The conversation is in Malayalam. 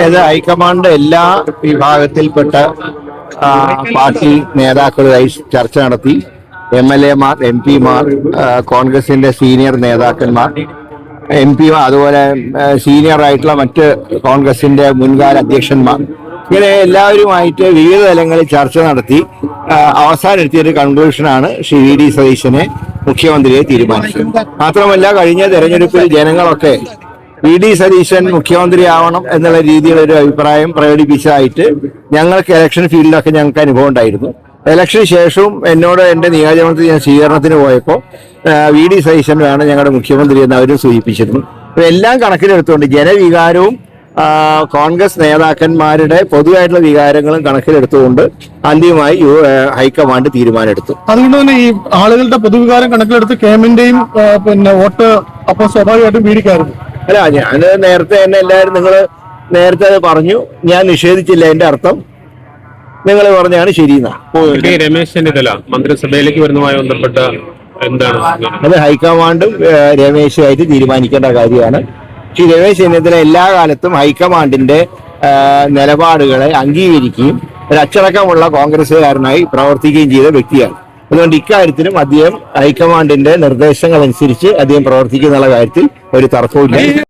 അത് ഹൈക്കമാൻഡ് എല്ലാ വിഭാഗത്തിൽപ്പെട്ട പാർട്ടി നേതാക്കളുമായി ചർച്ച നടത്തി. MLA-മാർ, MP-മാർ, കോൺഗ്രസിന്റെ സീനിയർ നേതാക്കന്മാർ, MP-മാർ, അതുപോലെ സീനിയർ ആയിട്ടുള്ള മറ്റ് കോൺഗ്രസിന്റെ മുൻകാല അധ്യക്ഷന്മാർ, ഇങ്ങനെ എല്ലാവരുമായിട്ട് വിവിധ തലങ്ങളിൽ ചർച്ച നടത്തി അവസാനം എത്തിയൊരു കൺക്ലൂഷനാണ് ശ്രീ VD സതീശനെ മുഖ്യമന്ത്രിയെ തീരുമാനിച്ചത്. മാത്രമല്ല, കഴിഞ്ഞ തെരഞ്ഞെടുപ്പിൽ ജനങ്ങളൊക്കെ VD സതീശൻ മുഖ്യമന്ത്രിയാവണം എന്നുള്ള രീതിയിലൊരു അഭിപ്രായം പ്രകടിപ്പിച്ചതായിട്ട് ഞങ്ങൾക്ക് ഇലക്ഷൻ ഫീൽഡിലൊക്കെ ഞങ്ങൾക്ക് അനുഭവം ഉണ്ടായിരുന്നു. ഇലക്ഷന് ശേഷവും എന്നോട് എൻ്റെ നിയോജകമണ്ഡലത്തിൽ ഞാൻ സ്വീകരണത്തിന് പോയപ്പോൾ VD സതീശൻ വേണം ഞങ്ങളുടെ മുഖ്യമന്ത്രി എന്ന് അവരും സൂചിപ്പിച്ചിരുന്നു. അപ്പോൾ എല്ലാം കണക്കിലെടുത്തുകൊണ്ട് ജനവികാരവും കോൺഗ്രസ് നേതാക്കന്മാരുടെ പൊതുവായിട്ടുള്ള വികാരങ്ങളും കണക്കിലെടുത്തുകൊണ്ട് അന്തിമമായി ഹൈക്കമാൻഡ് തീരുമാനമെടുത്തു. അതുകൊണ്ട് തന്നെ ഈ ആളുകളുടെ പൊതുവികാരം കണക്കിലെടുത്ത് കേമിന്റെയും വോട്ട് അപ്പോൾ സ്വാഭാവികമായിട്ടും വീടിക്കായിരുന്നു. അല്ല, ഞാൻ നേരത്തെ തന്നെ എല്ലാവരും നിങ്ങൾ നേരത്തെ പറഞ്ഞു, ഞാൻ നിഷേധിച്ചില്ല. എന്റെ അർത്ഥം നിങ്ങൾ പറഞ്ഞാണ് ശരിയെന്നാ. രമേശ് ചെന്നിത്തല മന്ത്രിസഭയിലേക്ക് വരുന്നതുമായി ബന്ധപ്പെട്ട എന്താണ് അത് ഹൈക്കമാൻഡും രമേശുമായിട്ട് തീരുമാനിക്കേണ്ട കാര്യമാണ്. ശ്രീ രമേശ് ചെന്നിത്തല എല്ലാ കാലത്തും ഹൈക്കമാൻഡിന്റെ നിലപാടുകളെ അംഗീകരിക്കുകയും ഒരു അച്ചടക്കമുള്ള കോൺഗ്രസുകാരനായി പ്രവർത്തിക്കുകയും ചെയ്ത വ്യക്തിയാണ്. അതുകൊണ്ട് ഇക്കാര്യത്തിലും അദ്ദേഹം ഹൈക്കമാൻഡിന്റെ നിർദ്ദേശങ്ങൾ അനുസരിച്ച് അദ്ദേഹം പ്രവർത്തിക്കുന്നുള്ള കാര്യത്തിൽ ഒരു തർക്കവുമില്ല.